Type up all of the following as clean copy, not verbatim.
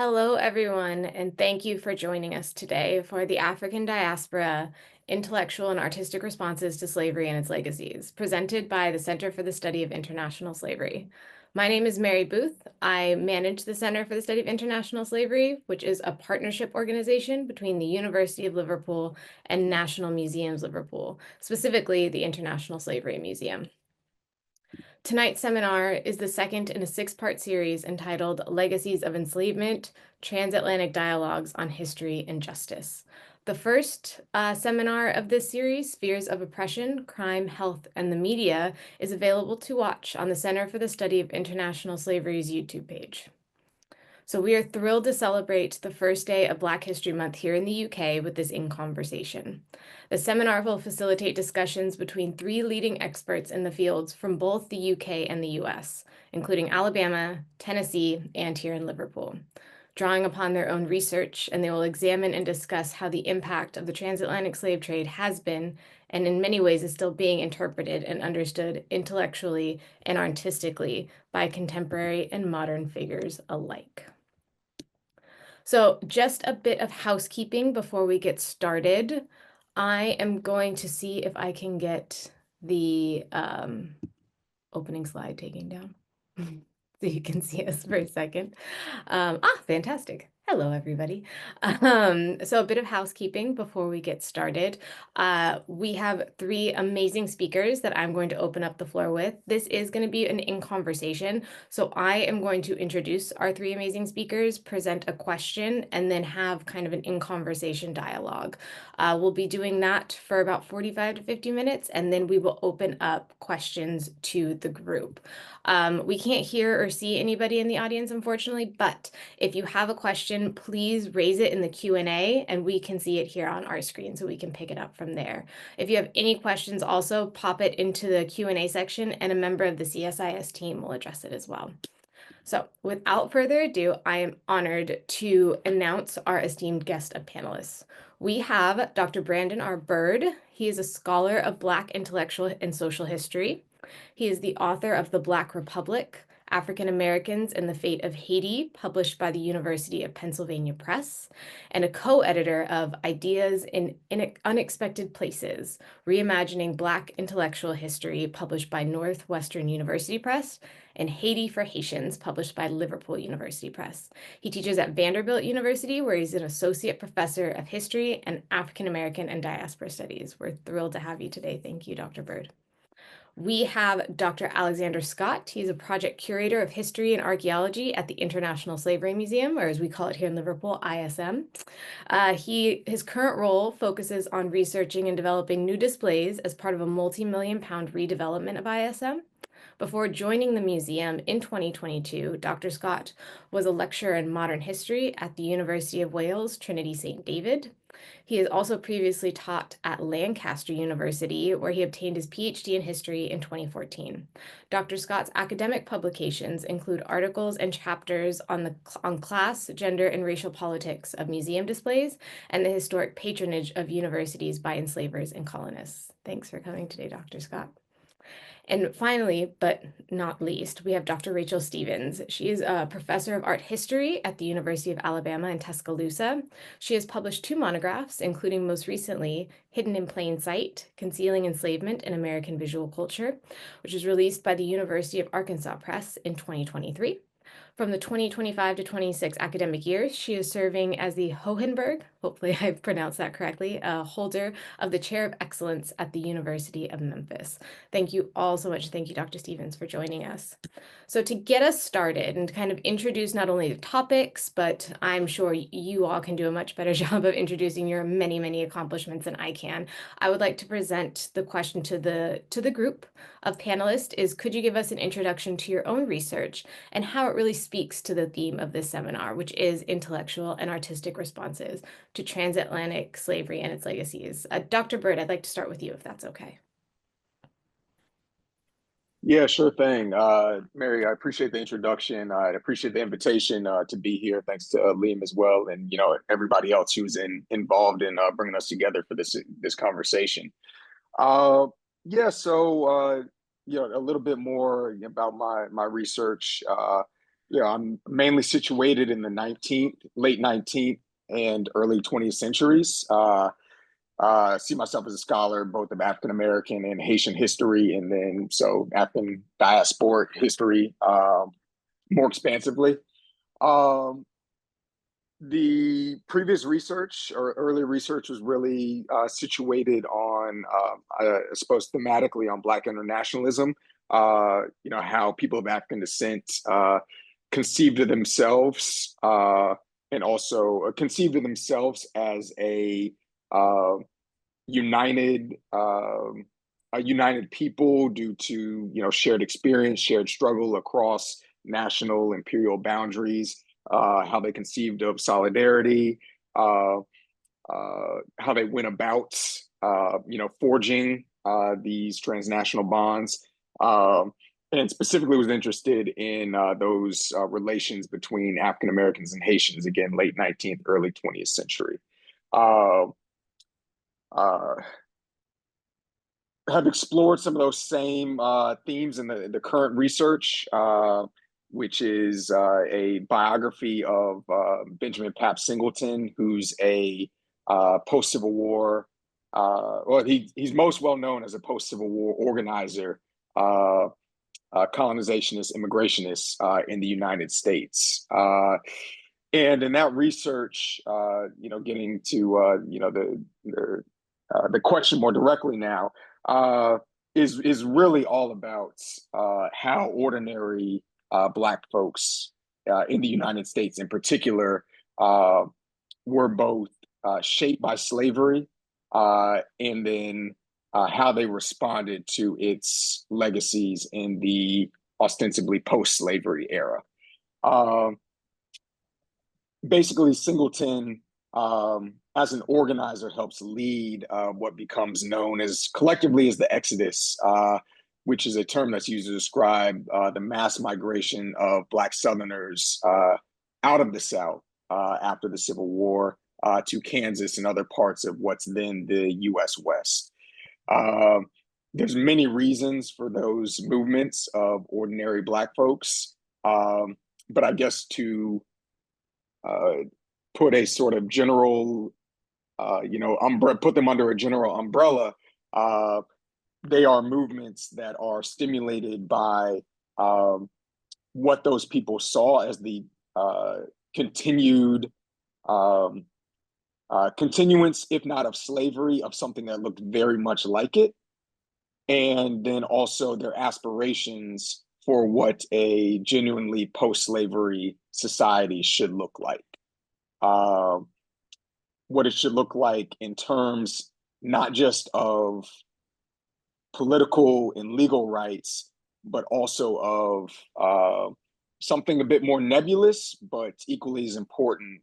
Hello, everyone, and thank you for joining us today for the African Diaspora, Intellectual and Artistic Responses to Slavery and Its Legacies, presented by the Center for the Study of International Slavery. My name is Mary Booth. I manage the Center for the Study of International Slavery, which is a partnership organization between the University of Liverpool and National Museums Liverpool, specifically the International Slavery Museum. Tonight's seminar is the second in a six-part series entitled Legacies of Enslavement, Transatlantic Dialogues on History and Justice. The first seminar of this series, Spheres of Oppression, Crime, Health, and the Media, is available to watch on the Center for the Study of International Slavery's YouTube page. So we are thrilled to celebrate the first day of Black History Month here in the UK with this In Conversation. The seminar will facilitate discussions between three leading experts in the fields from both the UK and the US, including Alabama, Tennessee, and here in Liverpool. Drawing upon their own research, and they will examine and discuss how the impact of the transatlantic slave trade has been, and in many ways is still being interpreted and understood intellectually and artistically by contemporary and modern figures alike. So just a bit of housekeeping before we get started. I am going to see if I can get the opening slide taken down so you can see us for a second. Fantastic. Hello, everybody. So a bit of housekeeping before we get started. We have three amazing speakers that I'm going to open up the floor with. This is going to be an in conversation. So I am going to introduce our three amazing speakers, present a question, and then have kind of an in conversation dialogue. We'll be doing that for about 45 to 50 minutes, and then we will open up questions to the group. We can't hear or see anybody in the audience, unfortunately, but if you have a question, please raise it in the Q&A and we can see it here on our screen so we can pick it up from there. If you have any questions, also pop it into the Q&A section and a member of the CSIS team will address it as well. So without further ado, I am honored to announce our esteemed guest of panelists. We have Dr. Brandon R. Bird. He is a scholar of Black intellectual and social history. He is the author of The Black Republic, African Americans and the Fate of Haiti, published by the University of Pennsylvania Press, and a co-editor of Ideas in Unexpected Places, Reimagining Black Intellectual History, published by Northwestern University Press, and Haiti for Haitians, published by Liverpool University Press. He teaches at Vanderbilt University, where he's an associate professor of history and African American and diaspora studies. We're thrilled to have you today. Thank you, Dr. Bird. We have Dr. Alexander Scott. He's a project curator of history and archaeology at the International Slavery Museum, or as we call it here in Liverpool, ISM. His current role focuses on researching and developing new displays as part of a multi-million-pound redevelopment of ISM. Before joining the museum in 2022, Dr. Scott was a lecturer in modern history at the University of Wales, Trinity St. David. He has also previously taught at Lancaster University, where he obtained his PhD in history in 2014. Dr. Scott's academic publications include articles and chapters on class, gender, and racial politics of museum displays and the historic patronage of universities by enslavers and colonists. Thanks for coming today, Dr. Scott. And finally, but not least, we have Dr. Rachel Stevens. She is a professor of art history at the University of Alabama in Tuscaloosa. She has published 2 monographs, including most recently, Hidden in Plain Sight, Concealing Enslavement in American Visual Culture, which was released by the University of Arkansas Press in 2023. From the 2025 to 26 academic years, she is serving as the Hohenberg, hopefully I've pronounced that correctly, holder of the Chair of Excellence at the University of Memphis. Thank you all so much. Thank you, Dr. Stevens, for joining us. So to get us started and kind of introduce not only the topics, but I'm sure you all can do a much better job of introducing your many, many accomplishments than I can, I would like to present the question to the group of panelists is, could you give us an introduction to your own research and how it really speaks to the theme of this seminar, which is intellectual and artistic responses to transatlantic slavery and its legacies. Dr. Bird, I'd like to start with you, if that's okay. Yeah, sure thing. Mary, I appreciate the introduction. I appreciate the invitation to be here. Thanks to Liam as well, and everybody else who's involved in bringing us together for this conversation. Yeah, so a little bit more about my research. I'm mainly situated in the late 19th and early 20th centuries. I see myself as a scholar both of African American and Haitian history, and then so African diasporic history more expansively. Um, the previous research or early research was really situated on, I suppose, thematically on Black internationalism. How people of African descent conceived of themselves and also conceived of themselves as uh, united a united people due to shared experience, shared struggle across national imperial boundaries, how they conceived of solidarity, uh, how they went about forging these transnational bonds, and specifically was interested in those relations between African Americans and Haitians, again late 19th, early 20th century. Uh, uh, have explored some of those same themes in the current research, which is a biography of Benjamin Pap Singleton, who's a post-Civil War, he's most well known as a post-Civil War organizer, uh, colonizationist, immigrationist in the United States. And in that research, getting to the question more directly now, uh, is really all about how ordinary Black folks in the United States, in particular, uh, were both shaped by slavery and then how they responded to its legacies in the ostensibly post-slavery era. Um, Basically, Singleton, as an organizer, helps lead what becomes known as collectively as the Exodus, which is a term that's used to describe the mass migration of Black Southerners out of the South after the Civil War to Kansas and other parts of what's then the U.S. West. Uh, there's many reasons for those movements of ordinary Black folks, but I guess to uh, put a sort of general, put them under a general umbrella. Uh, they are movements that are stimulated by um, what those people saw as the continued um, continuance, if not of slavery, of something that looked very much like it, and then also their aspirations for what a genuinely post-slavery society should look like. Uh, what it should look like in terms not just of political and legal rights, but also of something a bit more nebulous, but equally as important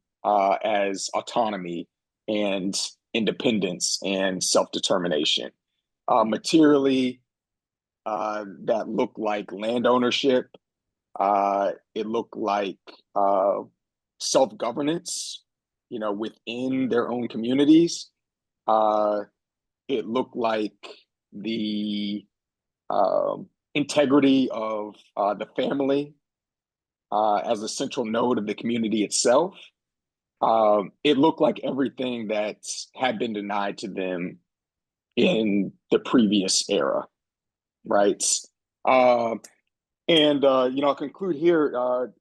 as autonomy and independence and self-determination. Materially, that looked like land ownership. It looked like self-governance, within their own communities. Uh, it looked like the integrity of the family as a central node of the community itself. It looked like everything that had been denied to them in the previous era, right? Um, and I'll conclude here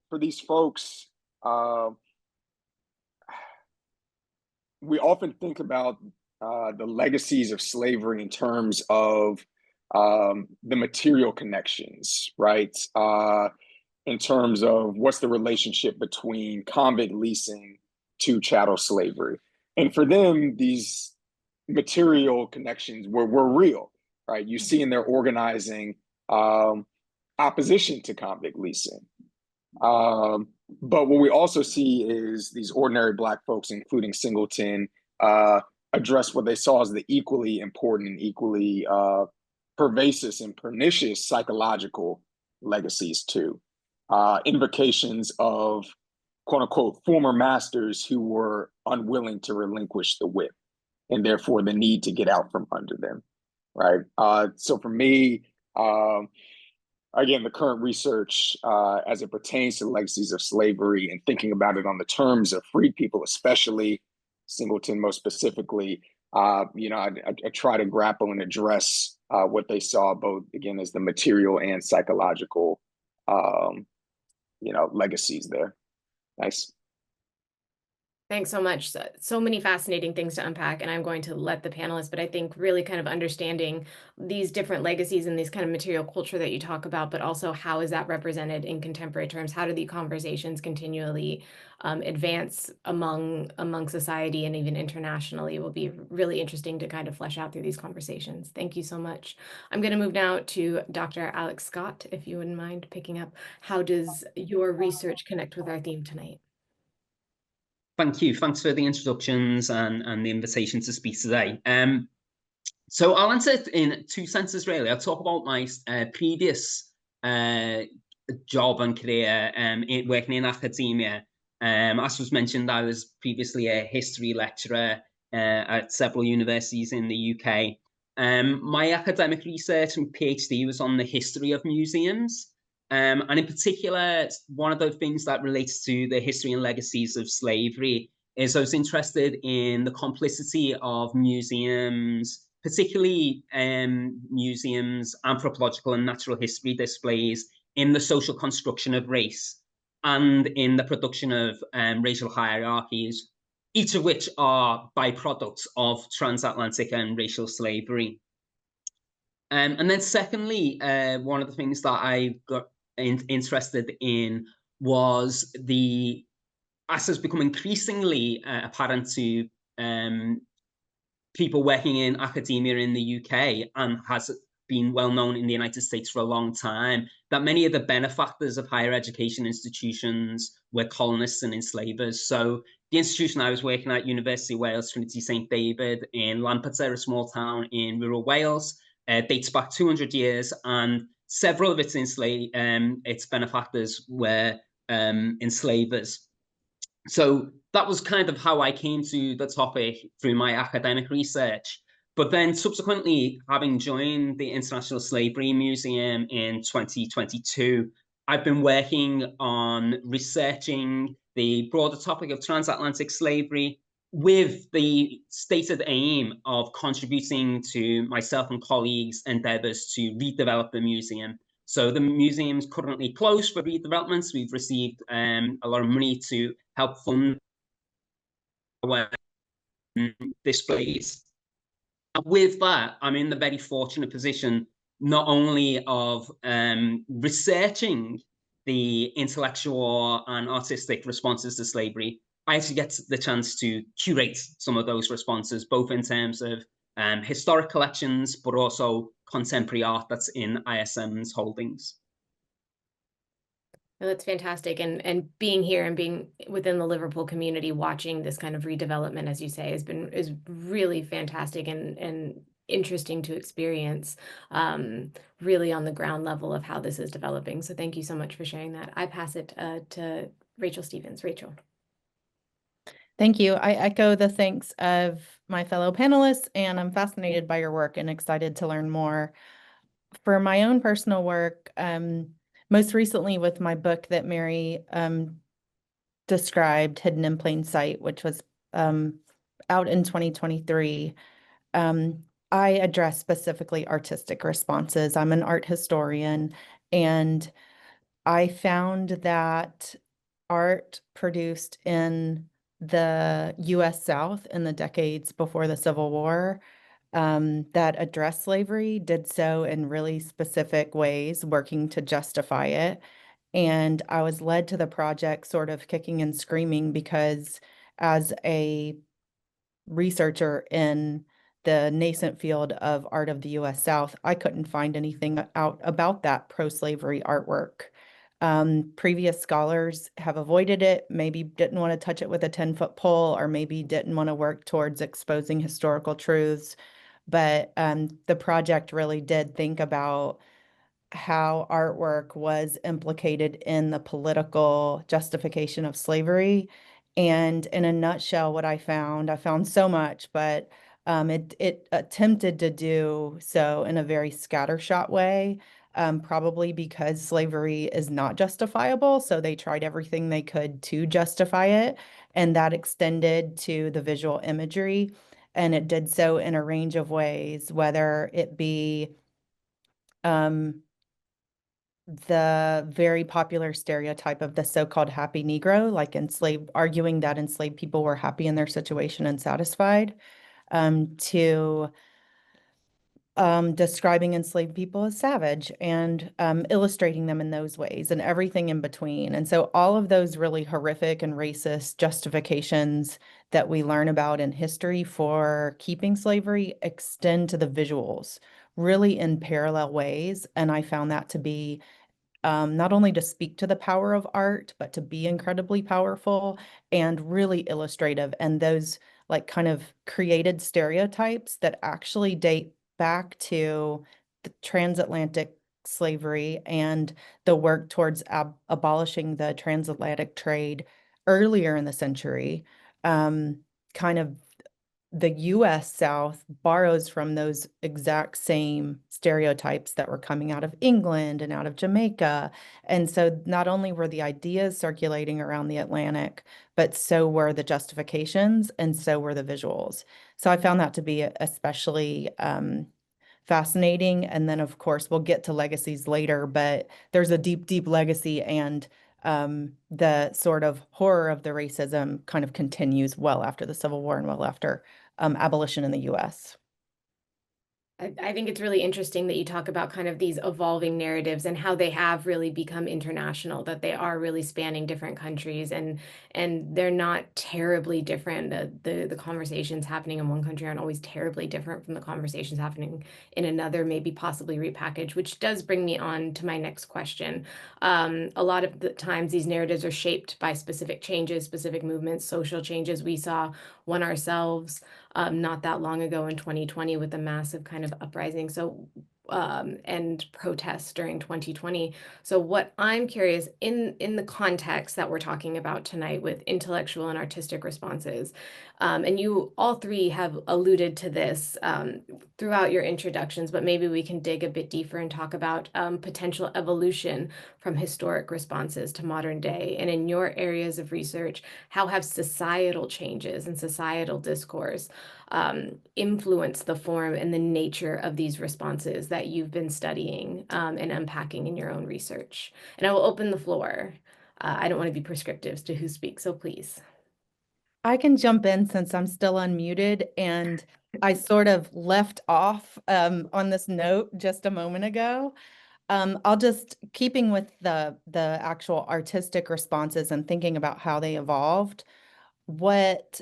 for these folks. Uh, we often think about the legacies of slavery in terms of the material connections, right? In terms of what's the relationship between convict leasing to chattel slavery. And for them, these material connections were real, right? You see in their organizing opposition to convict leasing. But what we also see is these ordinary Black folks, including Singleton, address what they saw as the equally important and equally pervasive and pernicious psychological legacies too. Invocations of quote unquote former masters who were unwilling to relinquish the whip and therefore the need to get out from under them, right? So for me, again, the current research as it pertains to legacies of slavery and thinking about it on the terms of free people, especially Singleton most specifically. I try to grapple and address what they saw both, again, as the material and psychological, um, legacies there. Nice. Thanks so much. So many fascinating things to unpack, and I'm going to let the panelists, but I think really kind of understanding these different legacies and these kind of material culture that you talk about, but also how is that represented in contemporary terms? How do the conversations continually advance among society and even internationally? It will be really interesting to kind of flesh out through these conversations. Thank you so much. I'm going to move now to Dr. Alex Scott, if you wouldn't mind picking up. How does your research connect with our theme tonight? Thank you. Thanks for the introductions and the invitation to speak today. So I'll answer it in two senses, really. I'll talk about my previous job and career working in academia. As was mentioned, I was previously a history lecturer at several universities in the UK. My academic research and PhD was on the history of museums. And in particular, one of the things that relates to the history and legacies of slavery is I was interested in the complicity of museums, particularly museums, anthropological and natural history displays in the social construction of race and in the production of racial hierarchies, each of which are byproducts of transatlantic and racial slavery. And then secondly, one of the things that I got interested in was as has become increasingly apparent to people working in academia in the UK and has been well known in the United States for a long time, that many of the benefactors of higher education institutions were colonists and enslavers. So the institution I was working at, University of Wales, Trinity St David in Lampeter, a small town in rural Wales, dates back 200 years, and several of its benefactors were enslavers. So that was kind of how I came to the topic through my academic research. But then subsequently, having joined the International Slavery Museum in 2022, I've been working on researching the broader topic of transatlantic slavery with the stated aim of contributing to myself and colleagues' endeavors to redevelop the museum. So the museum's currently closed for redevelopments. We've received a lot of money to help fund our displays. And with that, I'm in the very fortunate position not only of researching the intellectual and artistic responses to slavery, I actually get the chance to curate some of those responses, both in terms of historic collections, but also contemporary art that's in ISM's holdings. No, that's fantastic. And being here and being within the Liverpool community, watching this kind of redevelopment, as you say, is really fantastic and interesting to experience, really on the ground level of how this is developing. So thank you so much for sharing that. I pass it to Rachel Stevens. Rachel. Thank you. I echo the thanks of my fellow panelists, and I'm fascinated by your work and excited to learn more. For my own personal work, most recently with my book that Mary described, Hidden in Plain Sight, which was out in 2023, I address specifically artistic responses. I'm an art historian, and I found that art produced in the US South in the decades before the Civil War that addressed slavery did so in really specific ways, working to justify it. And I was led to the project sort of kicking and screaming because as a researcher in the nascent field of art of the US South, I couldn't find anything out about that pro-slavery artwork. Previous scholars have avoided it, maybe didn't want to touch it with a 10-foot pole, or maybe didn't want to work towards exposing historical truths. But the project really did think about how artwork was implicated in the political justification of slavery. And in a nutshell, what I found so much, but it attempted to do so in a very scattershot way. probably because slavery is not justifiable. So they tried everything they could to justify it. And that extended to the visual imagery. And it did so in a range of ways, whether it be the very popular stereotype of the so-called happy Negro, like arguing that enslaved people were happy in their situation and satisfied, to describing enslaved people as savage and illustrating them in those ways and everything in between. And so all of those really horrific and racist justifications that we learn about in history for keeping slavery extend to the visuals really in parallel ways. And I found that to be not only to speak to the power of art, but to be incredibly powerful and really illustrative. And those like kind of created stereotypes that actually date back to the transatlantic slavery and the work towards abolishing the transatlantic trade earlier in the century. Kind of the US South borrows from those exact same stereotypes that were coming out of England and out of Jamaica. And so not only were the ideas circulating around the Atlantic, but so were the justifications and so were the visuals. So I found that to be especially fascinating. And then, of course, we'll get to legacies later, but there's a deep, deep legacy, and the sort of horror of the racism kind of continues well after the Civil War and well after abolition in the US. I think it's really interesting that you talk about kind of these evolving narratives and how they have really become international, that they are really spanning different countries, and they're not terribly different. The conversations happening in one country aren't always terribly different from the conversations happening in another, maybe possibly repackaged, which does bring me on to my next question. A lot of the times these narratives are shaped by specific changes, specific movements, social changes. We saw one ourselves not that long ago in 2020 with the massive kind of uprising and protests during 2020. So what I'm curious in the context that we're talking about tonight with intellectual and artistic responses, and you all three have alluded to this throughout your introductions, but maybe we can dig a bit deeper and talk about potential evolution from historic responses to modern day. And in your areas of research, how have societal changes and societal discourse influence the form and the nature of these responses that you've been studying and unpacking in your own research? And I will open the floor. I don't want to be prescriptive as to who speaks, so please. I can jump in since I'm still unmuted, and I sort of left off on this note just a moment ago. I'll just, keeping with the actual artistic responses and thinking about how they evolved, what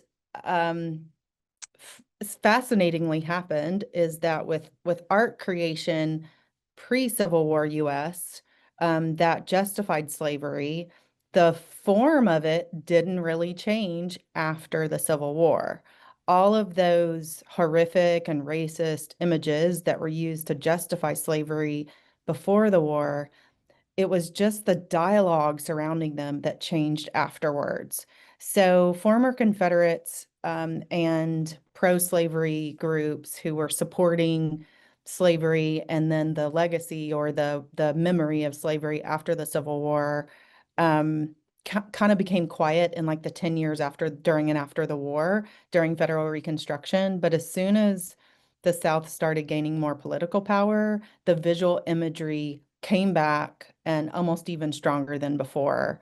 fascinatingly happened is that with art creation pre-Civil War US that justified slavery, the form of it didn't really change after the Civil War. All of those horrific and racist images that were used to justify slavery before the war, it was just the dialogue surrounding them that changed afterwards. So former Confederates and pro-slavery groups who were supporting slavery and then the legacy or the memory of slavery after the Civil War kind of became quiet in like the 10 years after, during and after the war, during Federal Reconstruction. But as soon as the South started gaining more political power, the visual imagery came back and almost even stronger than before.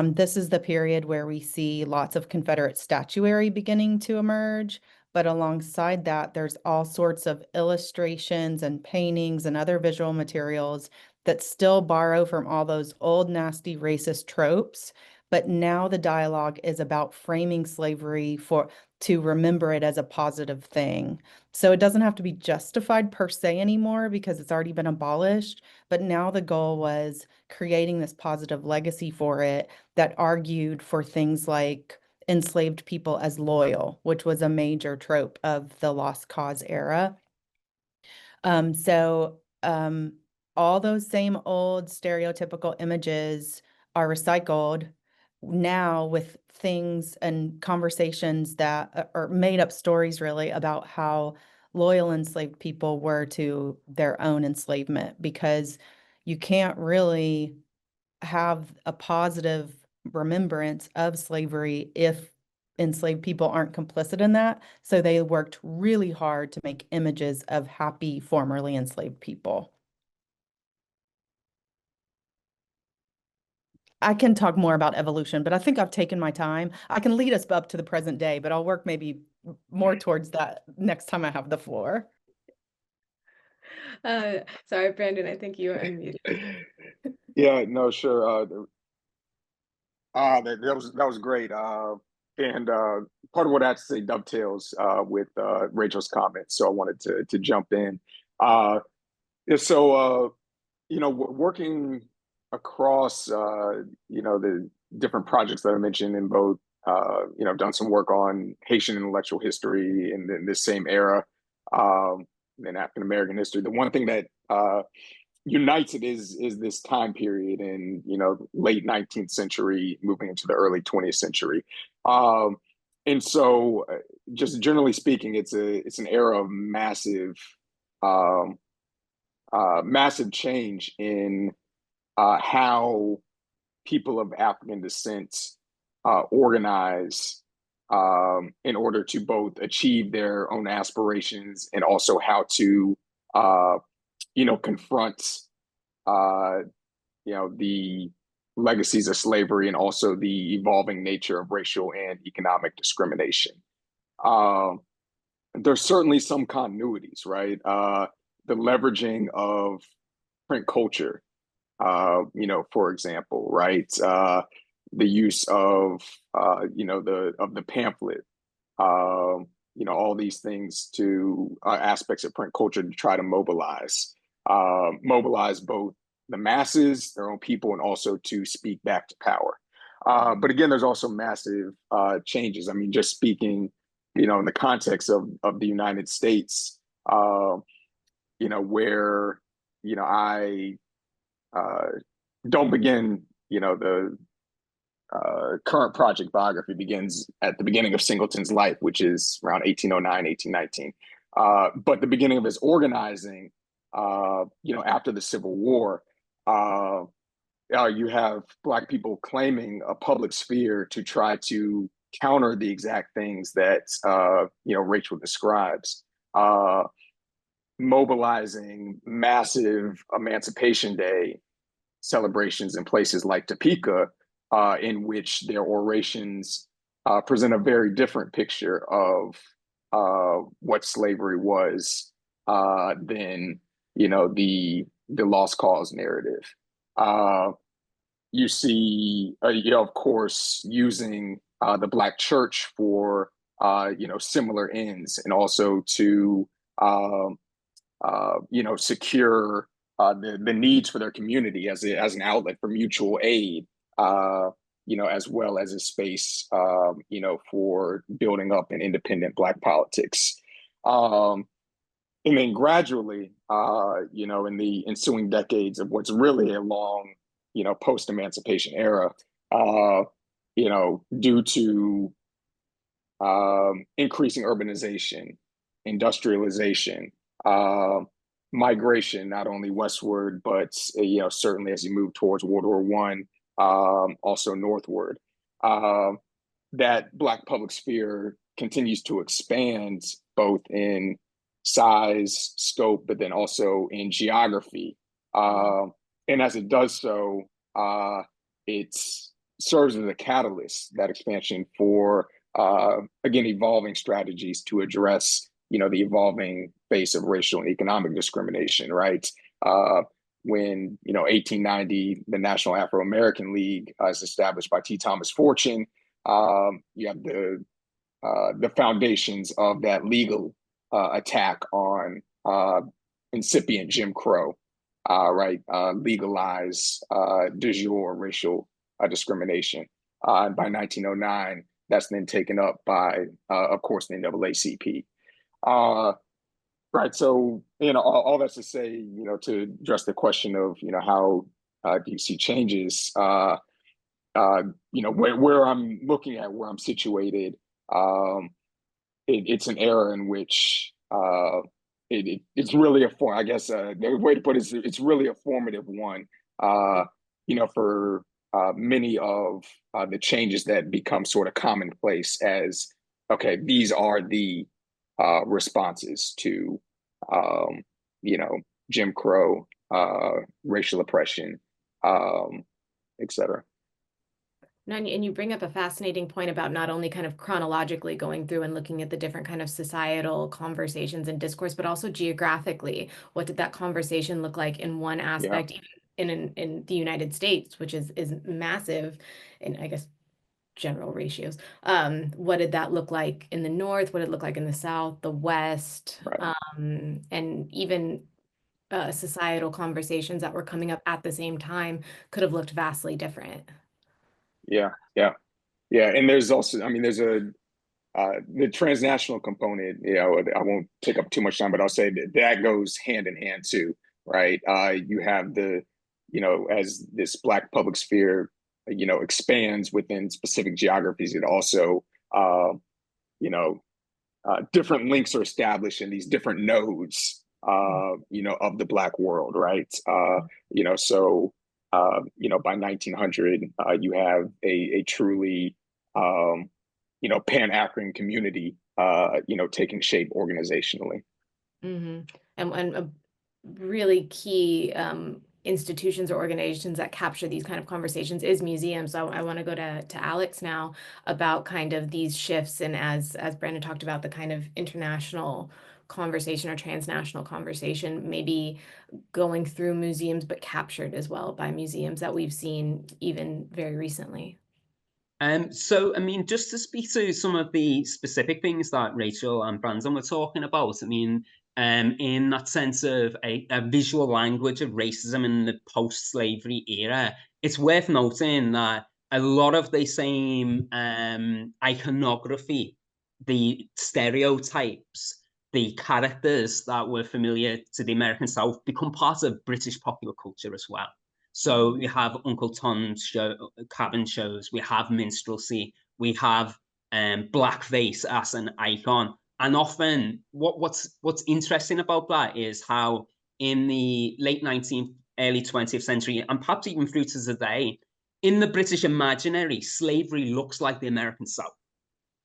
This is the period where we see lots of Confederate statuary beginning to emerge, but alongside that, there's all sorts of illustrations and paintings and other visual materials that still borrow from all those old, nasty, racist tropes. But now the dialogue is about framing slavery to remember it as a positive thing. So it doesn't have to be justified per se anymore because it's already been abolished. But now the goal was creating this positive legacy for it that argued for things like enslaved people as loyal, which was a major trope of the Lost Cause era. All those same old stereotypical images are recycled now with things and conversations that are made up stories really about how loyal enslaved people were to their own enslavement, because you can't really have a positive remembrance of slavery if enslaved people aren't complicit in that. So they worked really hard to make images of happy formerly enslaved people. I can talk more about evolution, but I think I've taken my time. I can lead us up to the present day, but I'll work maybe more towards that next time I have the floor. Sorry, Brandon, I think you unmuted. Yeah, no, sure. That was great. And part of what I had to say dovetails with Rachel's comments, so I wanted to jump in. Yeah, so working across the different projects that I mentioned in both, I've done some work on Haitian intellectual history in this same era, in African American history. The one thing that unites it is this time period in late 19th century moving into the early 20th century. And so just generally speaking, it's an era of um, massive change in how people of African descent organize in order to both achieve their own aspirations and also how to confront the legacies of slavery and also the evolving nature of racial and economic discrimination. There's certainly some continuities, right? The leveraging of print culture, for example, right? The use of the pamphlet, all these things to aspects of print culture to try to mobilize both the masses, their own people, and also to speak back to power. But again, there's also massive changes. I mean, just speaking, in the context of the United States, where I don't begin, the current project biography begins at the beginning of Singleton's life, which is around 1809, 1819. But the beginning of his organizing, after the Civil War, you have Black people claiming a public sphere to try to counter the exact things that, Rachel describes. Mobilizing massive Emancipation Day celebrations in places like Topeka, in which their orations present a very different picture of what slavery was than the lost cause narrative. You see, of course, using the Black church for similar ends, and also to secure the needs for their community as an outlet for mutual aid, as well as a space, for building up an independent Black politics. And then gradually, in the ensuing decades of what's really a long, post-emancipation era, due to increasing urbanization, industrialization, migration, not only westward, but certainly as you move towards World War One, also northward, that Black public sphere continues to expand both in size, scope, but then also in geography. And as it does so, it serves as a catalyst, that expansion, for again, evolving strategies to address the evolving face of racial and economic discrimination, right? When 1890, the National Afro-American League is established by T. Thomas Fortune. You have the foundations of that legal attack on incipient Jim Crow, right? Legalize de jure racial discrimination. And by 1909, that's then taken up by, of course, the NAACP. Right. So, all that's to say, to address the question of, how do you see changes, where I'm looking at, where I'm situated, it's an era in which it's really I guess the way to put it is it's really a formative one. For many of the changes that become sort of commonplace as okay, these are the responses to Jim Crow, racial oppression, et cetera. And you bring up a fascinating point about not only kind of chronologically going through and looking at the different kind of societal conversations and discourse, but also geographically. What did that conversation look like in one aspect, in the United States, which is massive in, I guess, general ratios. What did that look like in the North? What did it look like in the South, the West, Right. and even societal conversations that were coming up at the same time could have looked vastly different. Yeah, yeah, yeah. And there's also, I mean, there's the transnational component. I won't take up too much time, but I'll say that goes hand in hand too, right? You have as this Black public sphere, expands within specific geographies, it also, you know, different links are established in these different nodes, of the Black world, right? So, by 1900, you have a truly, Pan-African community, taking shape organizationally. Mm-hmm. And a really key institutions or organizations that capture these kind of conversations is museums. So I want to go to Alex now about kind of these shifts, and as Brandon talked about, the kind of international conversation or transnational conversation, maybe going through museums, but captured as well by museums that we've seen even very recently. So, I mean, just to speak to some of the specific things that Rachel and Brandon were talking about, I mean, in that sense of a visual language of racism in the post-slavery era, it's worth noting that a lot of the same iconography, the stereotypes, the characters that were familiar to the American South become part of British popular culture as well. So we have Uncle Tom's cabin shows, we have minstrelsy, we have blackface as an icon. And often what's interesting about that is how in the late 19th, early 20th century, and perhaps even through to today, in the British imaginary, slavery looks like the American South.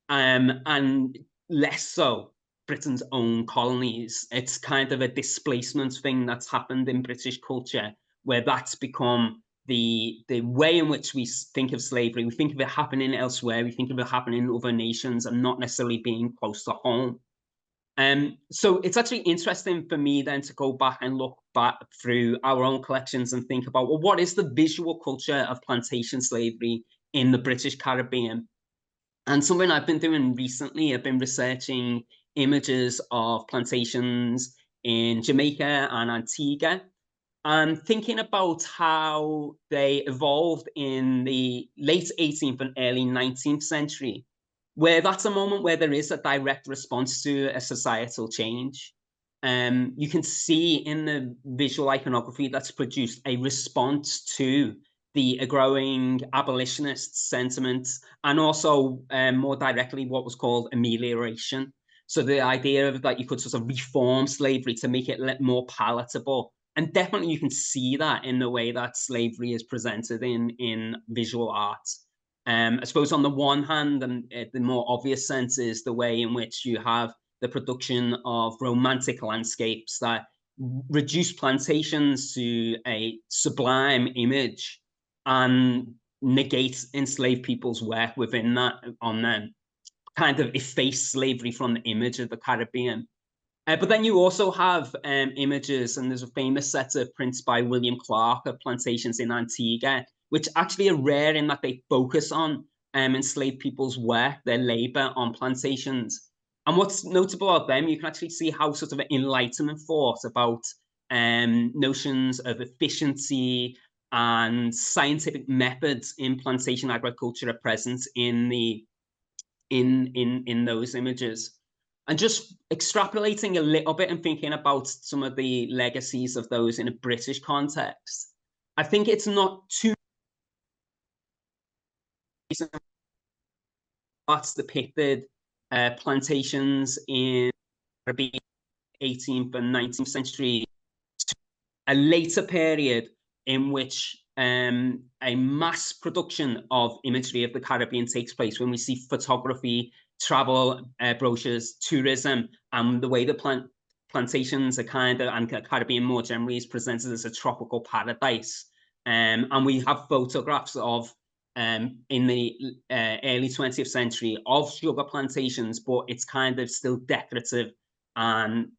And less so Britain's own colonies. It's kind of a displacement thing that's happened in British culture, where that's become the way in which we think of slavery. We think of it happening elsewhere. We think of it happening in other nations and not necessarily being close to home. So it's actually interesting for me then to go back and look back through our own collections and think about, well, what is the visual culture of plantation slavery in the British Caribbean? And something I've been doing recently, I've been researching images of plantations in Jamaica and Antigua, and thinking about how they evolved in the late 18th and early 19th century, where that's a moment where there is a direct response to a societal change. You can see in the visual iconography that's produced a response to the growing abolitionist sentiment, and also more directly what was called amelioration. So the idea of that you could sort of reform slavery to make it more palatable. And definitely you can see that in the way that slavery is presented in visual art. I suppose on the one hand, and the more obvious sense is the way in which you have the production of romantic landscapes that reduce plantations to a sublime image and negate enslaved people's work within that, on them, kind of efface slavery from the image of the Caribbean. But then you also have images, and there's a famous set of prints by William Clark of plantations in Antigua, which actually are rare in that they focus on enslaved people's work, their labor on plantations. And what's notable about them, you can actually see how sort of an Enlightenment thought about notions of efficiency and scientific methods in plantation agriculture are present in those images. And just extrapolating a little bit and thinking about some of the legacies of those in a British context, I think it's not too arts depicted plantations in Caribbean 18th and 19th century, a later period in which a mass production of imagery of the Caribbean takes place, when we see photography, travel brochures, tourism, and the way the plantations are kind of, and Caribbean more generally, is presented as a tropical paradise. And we have photographs of, in the early 20th century, of sugar plantations, but it's kind of still decorative and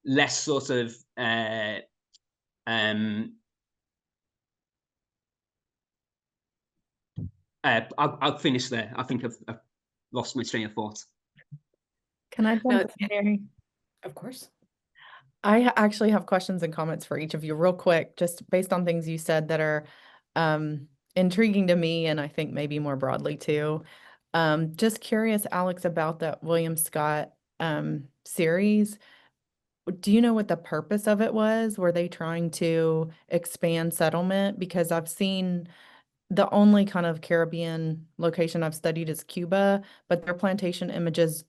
less sort of I'll finish there. I think I've lost my train of thought. Can I No, jump in, Mary? of course. I actually have questions and comments for each of you real quick, just based on things you said that are intriguing to me, and I think maybe more broadly too. Just curious, Alex, about that William Scott series. Do you know what the purpose of it was? Were they trying to expand settlement? Because I've seen the only kind of Caribbean location I've studied is Cuba, but their plantation images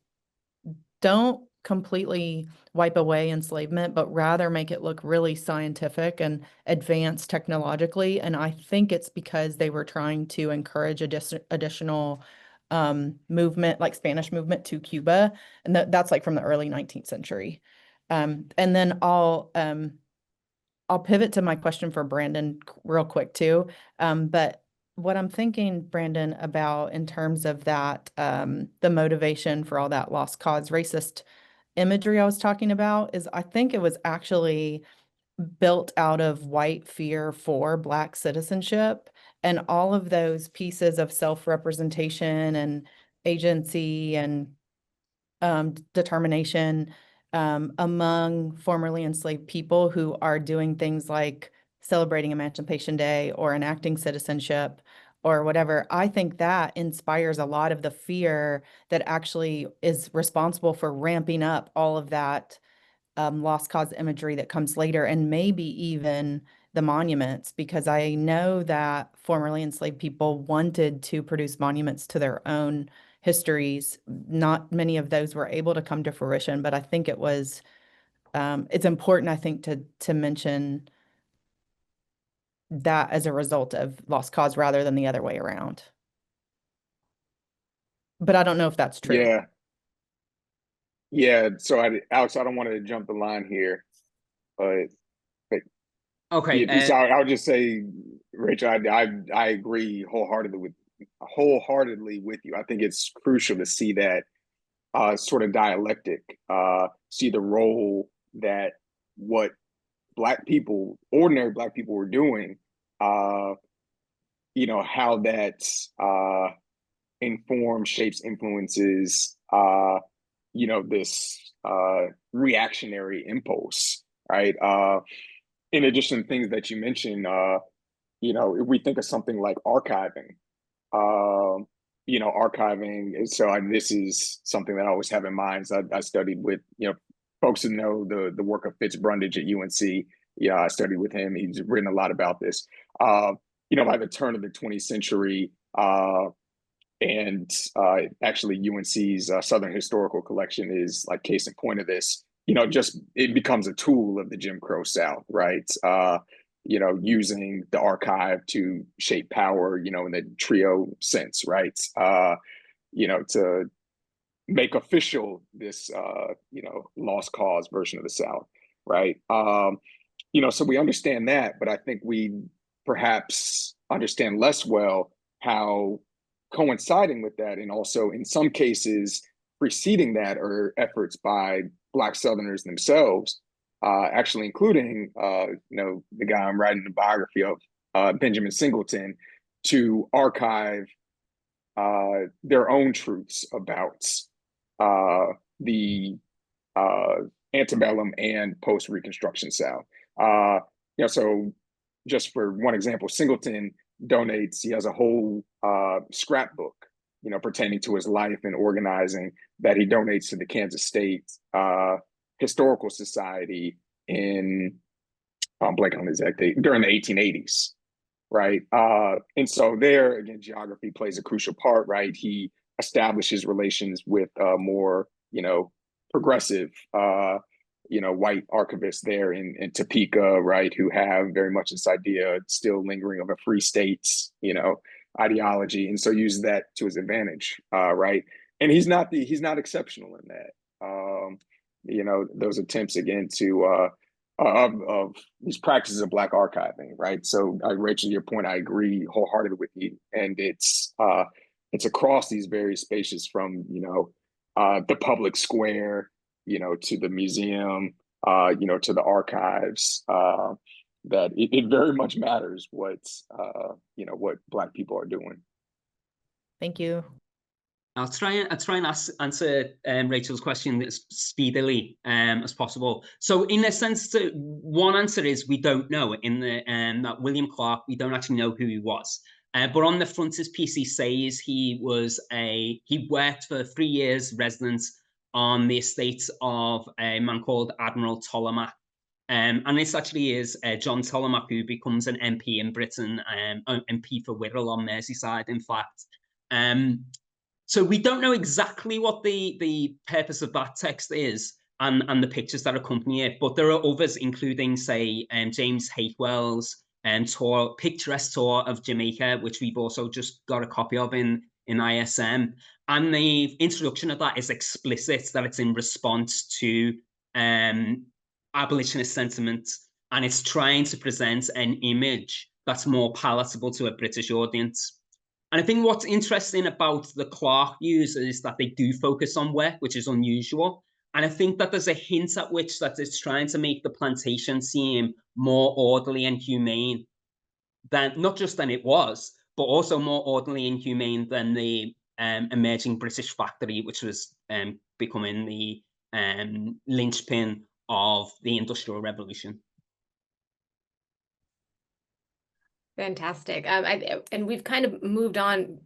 don't completely wipe away enslavement, but rather make it look really scientific and advanced technologically. And I think it's because they were trying to encourage additional movement, like Spanish movement to Cuba. And that's like from the early 19th century. And then I'll pivot to my question for Brandon real quick too. But what I'm thinking, Brandon, about in terms of that, the motivation for all that lost cause racist imagery I was talking about, is I think it was actually built out of white fear for Black citizenship, and all of those pieces of self-representation and agency and determination among formerly enslaved people who are doing things like celebrating Emancipation Day or enacting citizenship or whatever. I think that inspires a lot of the fear that actually is responsible for ramping up all of that lost cause imagery that comes later, and maybe even the monuments, because I know that formerly enslaved people wanted to produce monuments to their own histories. Not many of those were able to come to fruition, but I think it was, it's important, I think, to mention that as a result of lost cause rather than the other way around. But I don't know if that's true. Yeah. Yeah. So Alex, I don't want to jump the line here, but Okay. yeah, so I would just say, Rachel, I agree wholeheartedly with you. I think it's crucial to see that sort of dialectic, see the role that what Black people, ordinary Black people, were doing, how that informs, shapes, influences, this reactionary impulse, right? In addition to things that you mentioned, if we think of something like archiving, this is something that I always have in mind. So I studied with, folks who know the work of Fitz Brundage at UNC. Yeah, I studied with him. He's written a lot about this. By the turn of the 20th century, and actually UNC's Southern Historical Collection is like case in point of this. Just it becomes a tool of the Jim Crow South, right? Using the archive to shape power, in the trio sense, right? To make official this, lost cause version of the South, right? So we understand that, but I think we perhaps understand less well how coinciding with that, and also in some cases preceding that, are efforts by Black Southerners themselves, actually including, the guy I'm writing the biography of, Benjamin Singleton, to archive their own truths about the antebellum and post-Reconstruction South. So just for one example, Singleton donates, he has a whole scrapbook, pertaining to his life and organizing, that he donates to the Kansas State Historical Society in, I'm blanking on the exact date, during the 1880s, right? And so there, again, geography plays a crucial part, right? He establishes relations with more, progressive white archivists there in Topeka, right, who have very much this idea still lingering of a free states, ideology, and so use that to his advantage, right? And he's not exceptional in that. Those attempts again to of these practices of Black archiving, right? So, Rachel, your point, I agree wholeheartedly with you, and it's across these various spaces from the public square, to the museum, to the archives. That it very much matters what Black people are doing. Thank you. I'll try and answer Rachel's question as speedily as possible. So, in a sense, one answer is we don't know. In the that William Clark, we don't actually know who he was. But on the frontispiece, he says he worked for 3 years residence on the estates of a man called Admiral Tollemache. And this actually is John Tollemache, who becomes an MP in Britain, MP for Wirral on Merseyside, in fact. So we don't know exactly what the purpose of that text is and the pictures that accompany it, but there are others, including, say, James Hakewell's picturesque tour of Jamaica, which we've also just got a copy of in ISM. And the introduction of that is explicit, that it's in response to abolitionist sentiment, and it's trying to present an image that's more palatable to a British audience. And I think what's interesting about the Clark use is that they do focus on work, which is unusual. And I think that there's a hint at which that it's trying to make the plantation seem more orderly and humane than, not just than it was, but also more orderly and humane than the emerging British factory, which was becoming the linchpin of the Industrial Revolution. Fantastic. And we've kind of moved on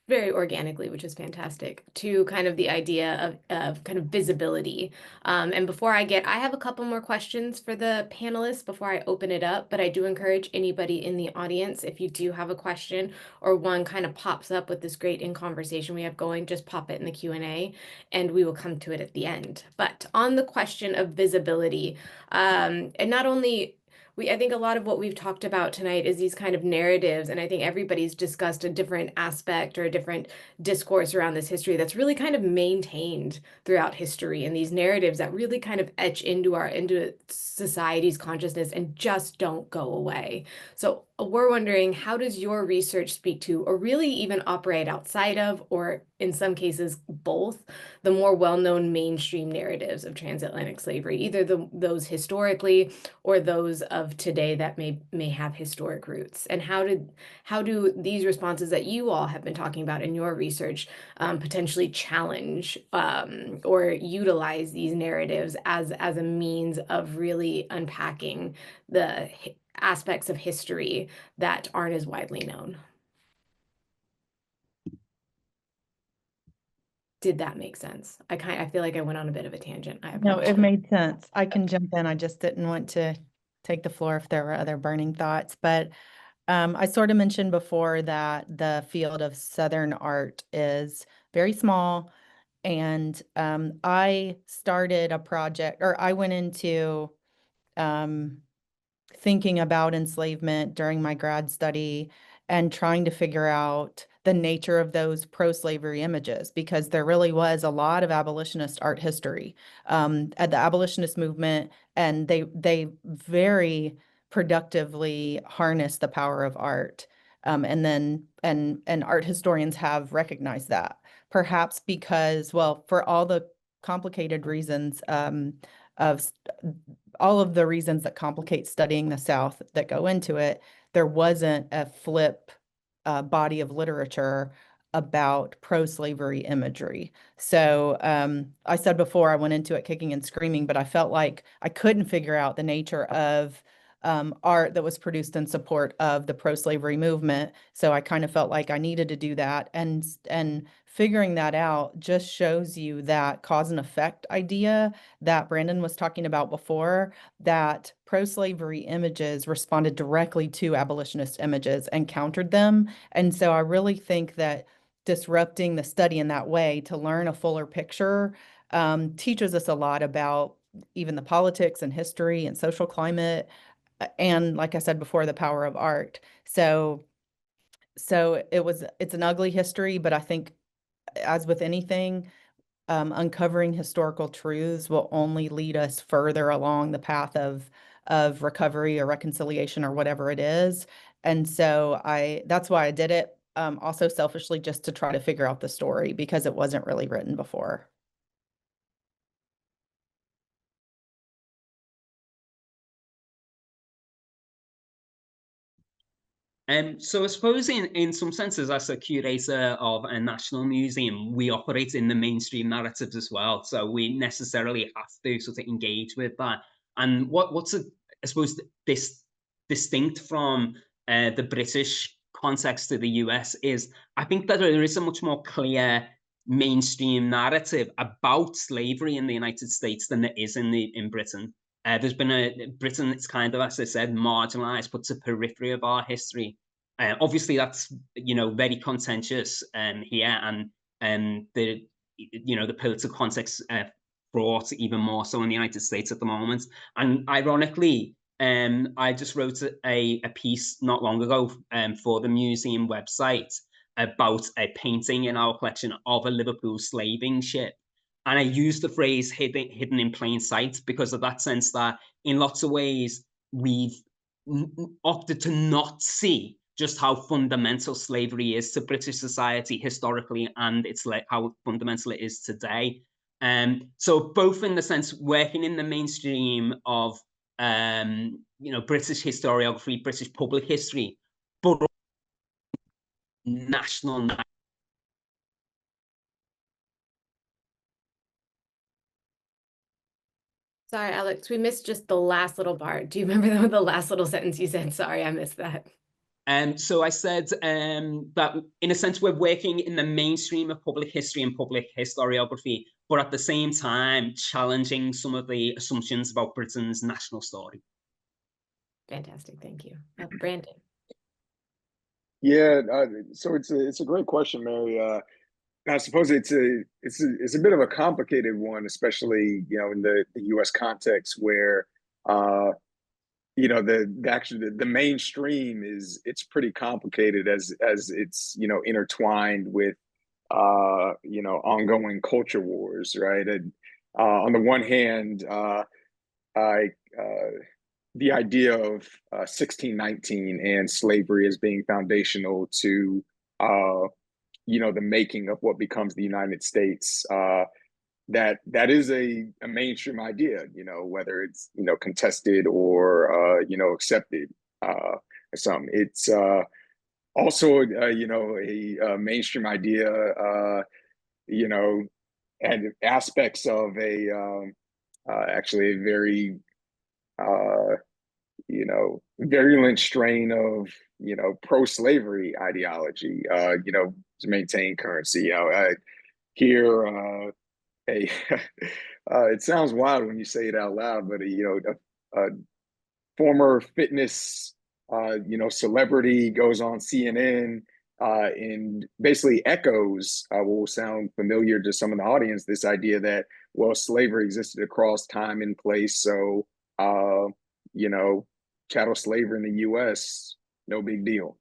very organically, which is fantastic, to kind of the idea of kind of visibility. And before I have a couple more questions for the panelists before I open it up, but I do encourage anybody in the audience, if you do have a question or one kind of pops up with this great conversation we have going, just pop it in the Q&A and we will come to it at the end. But on the question of visibility, and not only I think a lot of what we've talked about tonight is these kind of narratives, and I think everybody's discussed a different aspect or a different discourse around this history that's really kind of maintained throughout history, and these narratives that really kind of etch into society's consciousness and just don't go away. So we're wondering, how does your research speak to, or really even operate outside of, or in some cases both, the more well-known mainstream narratives of transatlantic slavery, either those historically or those of today that may have historic roots? And how do these responses that you all have been talking about in your research potentially challenge or utilize these narratives as a means of really unpacking the aspects of history that aren't as widely known? Did that make sense? I feel like I went on a bit of a tangent. No, it made sense. I can jump in. I just didn't want to take the floor if there were other burning thoughts. But I sort of mentioned before that the field of Southern art is very small. And I started a project, or I went into thinking about enslavement during my grad study and trying to figure out the nature of those pro-slavery images, because there really was a lot of abolitionist art history at the abolitionist movement, and they very productively harness the power of art. And art historians have recognized that, perhaps because, well, for all the complicated reasons of all of the reasons that complicate studying the South that go into it, there wasn't a flip body of literature about pro-slavery imagery. So I said before, I went into it kicking and screaming, but I felt like I couldn't figure out the nature of art that was produced in support of the pro-slavery movement. So I kind of felt like I needed to do that. And figuring that out just shows you that cause and effect idea that Brandon was talking about before, that pro-slavery images responded directly to abolitionist images and countered them. And so I really think that disrupting the study in that way to learn a fuller picture teaches us a lot about even the politics and history and social climate, and like I said before, the power of art. So it's an ugly history, but I think, as with anything, uncovering historical truths will only lead us further along the path of recovery or reconciliation or whatever it is. And so that's why I did it. Also selfishly, just to try to figure out the story, because it wasn't really written before. So I suppose in some senses, as a curator of a national museum, we operate in the mainstream narratives as well. So we necessarily have to sort of engage with that. And I suppose this distinct from the British context to the US is, I think that there is a much more clear mainstream narrative about slavery in the United States than there is in Britain. There's been Britain, it's kind of, as I said, marginalized, put to periphery of our history. Obviously, that's very contentious here, and the political context fraught even more so in the United States at the moment. And ironically, I just wrote a piece not long ago for the museum website about a painting in our collection of a Liverpool slaving ship. And I used the phrase hidden in plain sight because of that sense that in lots of ways we've opted to not see just how fundamental slavery is to British society historically, and it's like how fundamental it is today. So both in the sense working in the mainstream of British historiography, British public history, but national. Sorry, Alex, we missed just the last little part. Do you remember the last little sentence you said? Sorry, I missed that. So I said that in a sense, we're working in the mainstream of public history and public historiography, but at the same time, challenging some of the assumptions about Britain's national story. Fantastic, thank you. Brandon. Yeah, so it's a great question, Mary. I suppose it's a bit of a complicated one, especially in the U.S. context where the mainstream it's pretty complicated as it's intertwined with ongoing culture wars, right? And on the one hand, I the idea of 1619 and slavery as being foundational to the making of what becomes the United States. That is a mainstream idea, whether it's contested or accepted. Some it's also a mainstream idea, and aspects of actually a very virulent strain of pro-slavery ideology, to maintain currency. I hear it sounds wild when you say it out loud, but a former fitness celebrity goes on CNN and basically echoes what will sound familiar to some of the audience, this idea that, well, slavery existed across time and place, so chattel slavery in the US, no big deal.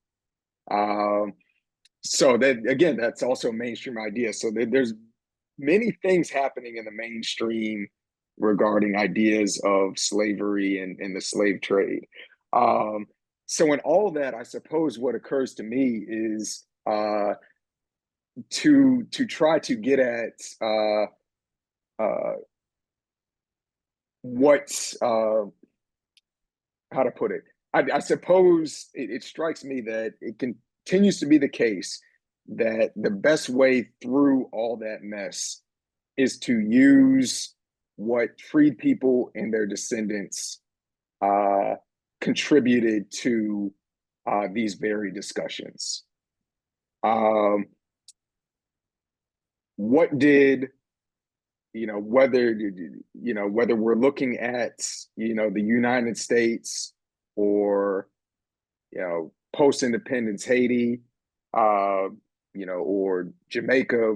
So that, again, that's also a mainstream idea. So there's many things happening in the mainstream regarding ideas of slavery and the slave trade. So in all that, I suppose what occurs to me is to try to get at what's how to put it. I suppose it strikes me that it continues to be the case that the best way through all that mess is to use what freed people and their descendants contributed to these very discussions. What did whether we're looking at the United States or post-independence Haiti, or Jamaica,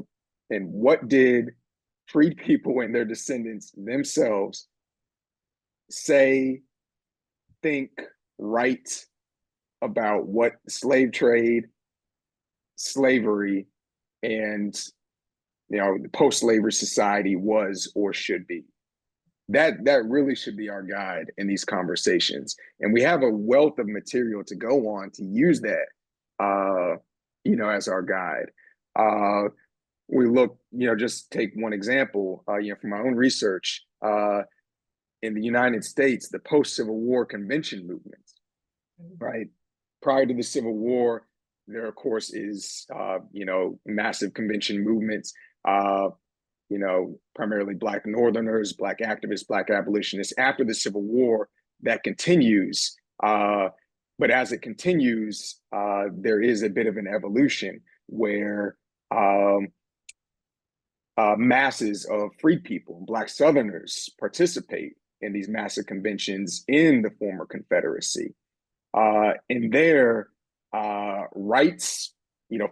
and what did freed people and their descendants themselves say, think, write about what slave trade, slavery, and the post-slavery society was or should be. That really should be our guide in these conversations. And we have a wealth of material to go on to use that, as our guide. We look, just take one example, from my own research, in the United States, the post-Civil War convention movements, right? Prior to the Civil War, there, of course, is, massive convention movements, primarily Black Northerners, Black activists, Black abolitionists. After the Civil War, that continues. But as it continues, there is a bit of an evolution where masses of free people, Black Southerners, participate in these massive conventions in the former Confederacy. And their rights,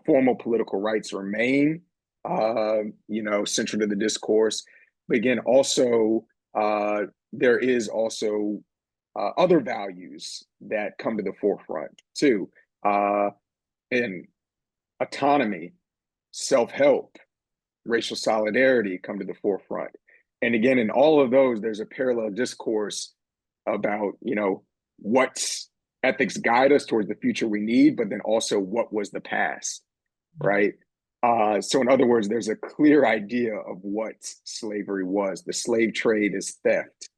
formal political rights remain, central to the discourse. But again, also, there is also other values that come to the forefront too, and autonomy, self-help, racial solidarity come to the forefront. And again, in all of those, there's a parallel discourse about, what ethics guide us towards the future we need, but then also what was the past, right? So in other words, there's a clear idea of what slavery was. The slave trade is theft.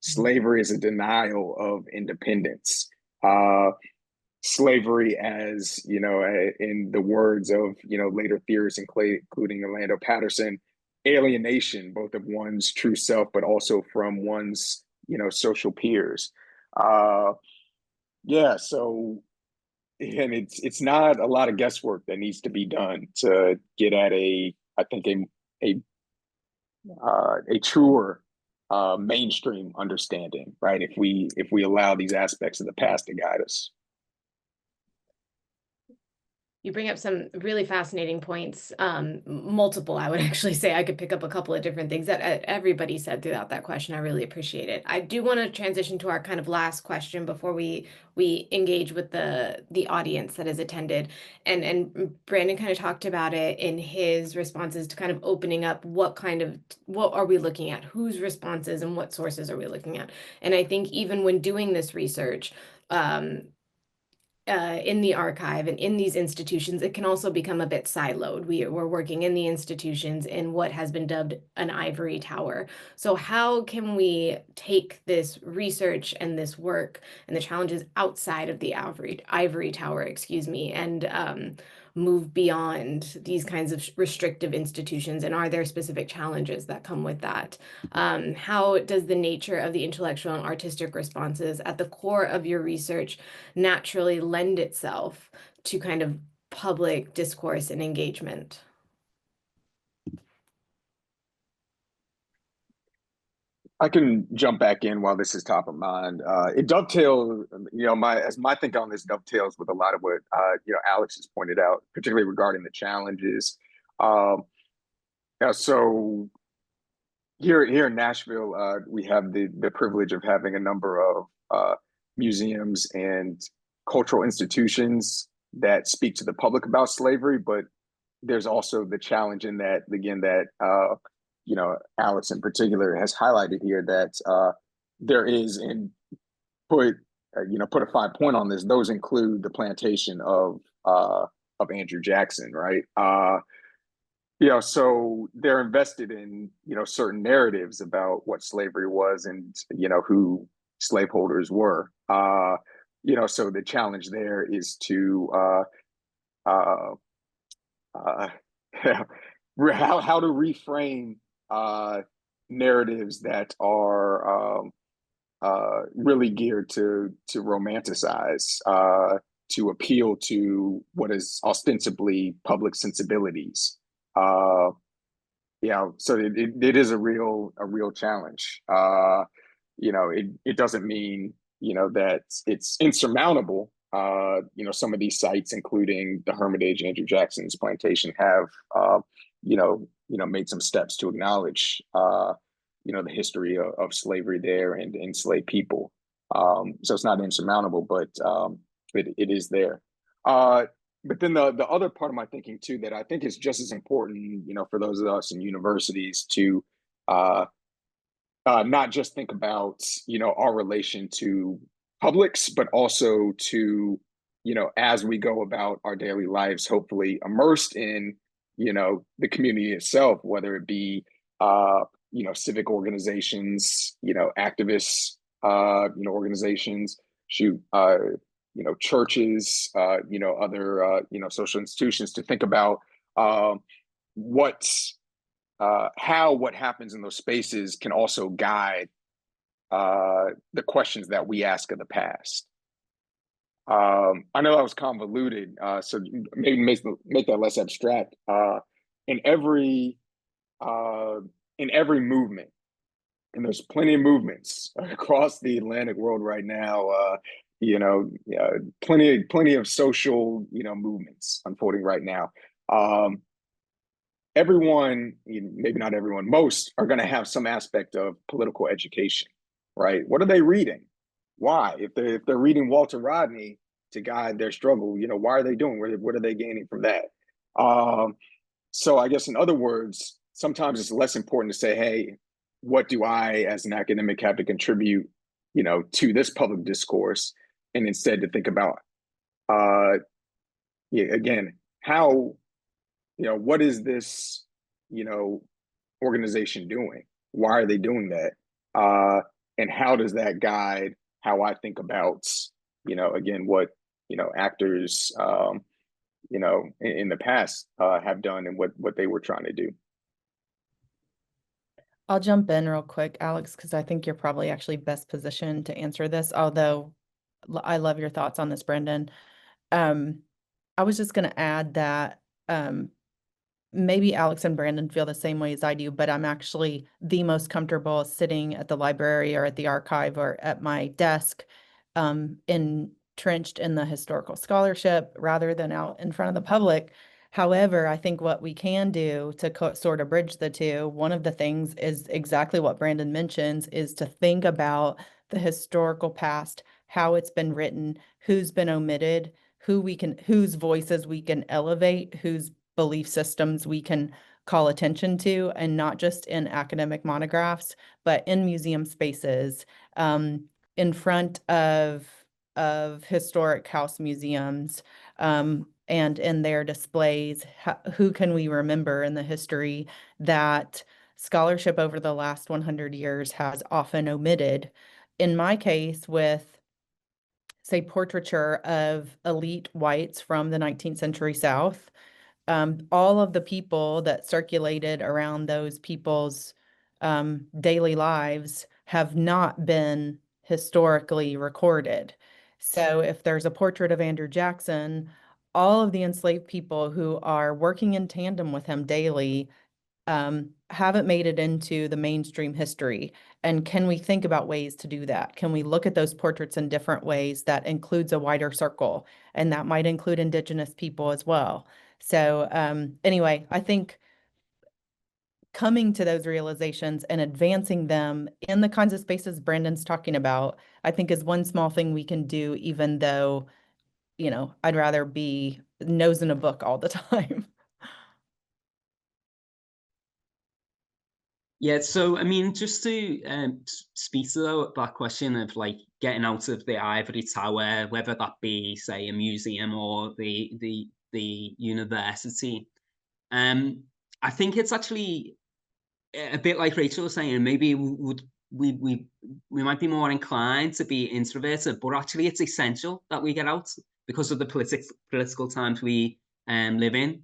Slavery is a denial of independence. Slavery, as in the words of later theorists, including Orlando Patterson, alienation, both of one's true self, but also from one's social peers. So, and it's not a lot of guesswork that needs to be done to get at a truer mainstream understanding, right? If we allow these aspects of the past to guide us. You bring up some really fascinating points, multiple, I would actually say. I could pick up a couple of different things that everybody said throughout that question. I really appreciate it. I do want to transition to our kind of last question before we engage with the audience that has attended. And Brandon kind of talked about it in his responses to kind of opening up what are we looking at, whose responses and what sources are we looking at. And I think even when doing this research, in the archive and in these institutions, it can also become a bit siloed. We're working in the institutions in what has been dubbed an ivory tower. So how can we take this research and this work and the challenges outside of the ivory tower, and move beyond these kinds of restrictive institutions? And are there specific challenges that come with that? How does the nature of the intellectual and artistic responses at the core of your research naturally lend itself to kind of public discourse and engagement? I can jump back in while this is top of mind. It dovetails, my thinking on this dovetails with a lot of what Alex has pointed out, particularly regarding the challenges. So here in Nashville, we have the privilege of having a number of museums and cultural institutions that speak to the public about slavery, but there's also the challenge in that, again, that Alex in particular has highlighted here, that there is, and put a fine point on this, those include the plantation of Andrew Jackson, right? So they're invested in certain narratives about what slavery was and who slaveholders were. So the challenge there is to how to reframe narratives that are really geared to romanticize, to appeal to what is ostensibly public sensibilities. So it is a real challenge. It doesn't mean that it's insurmountable. Some of these sites, including the Hermitage, Andrew Jackson's plantation, have made some steps to acknowledge the history of slavery there and enslaved people. So it's not insurmountable, but it is there. But then the other part of my thinking too that I think is just as important, for those of us in universities to not just think about our relation to publics, but also to as we go about our daily lives, hopefully immersed in the community itself, whether it be civic organizations, activists, organizations, churches, other social institutions, to think about how what happens in those spaces can also guide the questions that we ask of the past. I know that was convoluted, so maybe make that less abstract. In every movement, and there's plenty of movements across the Atlantic world right now. Plenty of social movements unfolding right now. Everyone, maybe not everyone, most are going to have some aspect of political education, right? What are they reading? Why? If they're reading Walter Rodney to guide their struggle, why are they doing? What are they gaining from that? So I guess in other words, sometimes it's less important to say, hey, what do I as an academic have to contribute, to this public discourse, and instead to think about, again, how, what is this, organization doing? Why are they doing that? And how does that guide how I think about, again, what, actors, in the past have done and what they were trying to do. I'll jump in real quick, Alex, because I think you're probably actually best positioned to answer this, although I love your thoughts on this, Brendan. I was just going to add that maybe Alex and Brandon feel the same way as I do, but I'm actually the most comfortable sitting at the library or at the archive or at my desk, entrenched in the historical scholarship rather than out in front of the public. However, I think what we can do to sort of bridge the two, one of the things is exactly what Brandon mentions, is to think about the historical past, how it's been written, who's been omitted, whose voices we can elevate, whose belief systems we can call attention to, and not just in academic monographs, but in museum spaces, in front of historic house museums, and in their displays. Who can we remember in the history that scholarship over the last 100 years has often omitted? In my case, with, say, portraiture of elite whites from the 19th century South, all of the people that circulated around those people's daily lives have not been historically recorded. So if there's a portrait of Andrew Jackson, all of the enslaved people who are working in tandem with him daily haven't made it into the mainstream history. And can we think about ways to do that? Can we look at those portraits in different ways that includes a wider circle? And that might include Indigenous people as well. So anyway, I think coming to those realizations and advancing them in the kinds of spaces Brandon's talking about, I think is one small thing we can do, even though, I'd rather be nose in a book all the time. Yeah, so I mean, just to speak to that question of like getting out of the ivory tower, whether that be, say, a museum or the university, I think it's actually a bit like Rachel was saying. Maybe we might be more inclined to be introverted, but actually it's essential that we get out because of the political times we live in.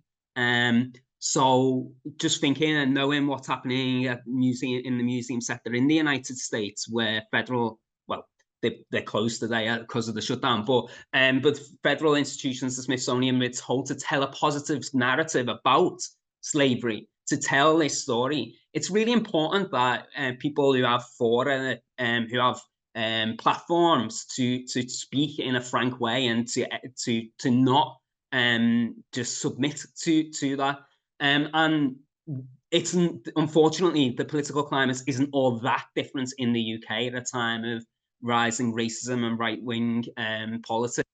So just thinking and knowing what's happening at in the museum sector in the United States, where federal, well, they're closed today because of the shutdown, but federal institutions, the Smithsonian, it's told to tell a positive narrative about slavery, to tell this story. It's really important that people who have fora, who have platforms to speak in a frank way and to not just submit to that. And unfortunately, the political climate isn't all that different in the UK at a time of rising racism and right-wing politics.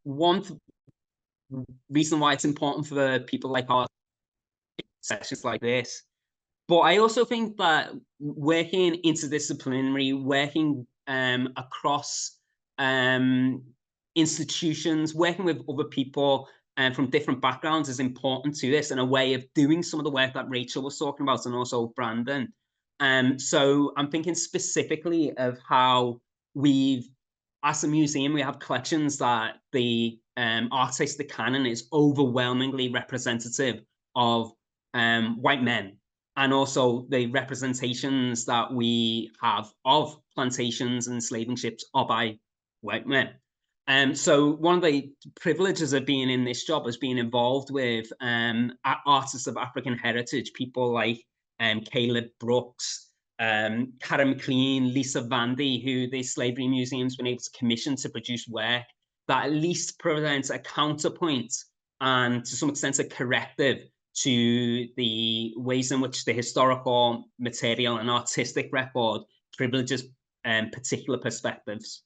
One reason why it's important for people like our sessions like this. But I also think that working interdisciplinary, working across institutions, working with other people from different backgrounds is important to this, and a way of doing some of the work that Rachel was talking about, and also Brandon. So I'm thinking specifically of how we've, as a museum, we have collections that the artistic canon is overwhelmingly representative of white men, and also the representations that we have of plantations and slaving ships are by white men. So one of the privileges of being in this job is being involved with artists of African heritage, people like Caleb Brooks, Karen McLean, Lisa Vandy, who the Slavery Museum's been able to commission to produce work that at least presents a counterpoint and to some extent a corrective to the ways in which the historical material and artistic record privileges particular perspectives.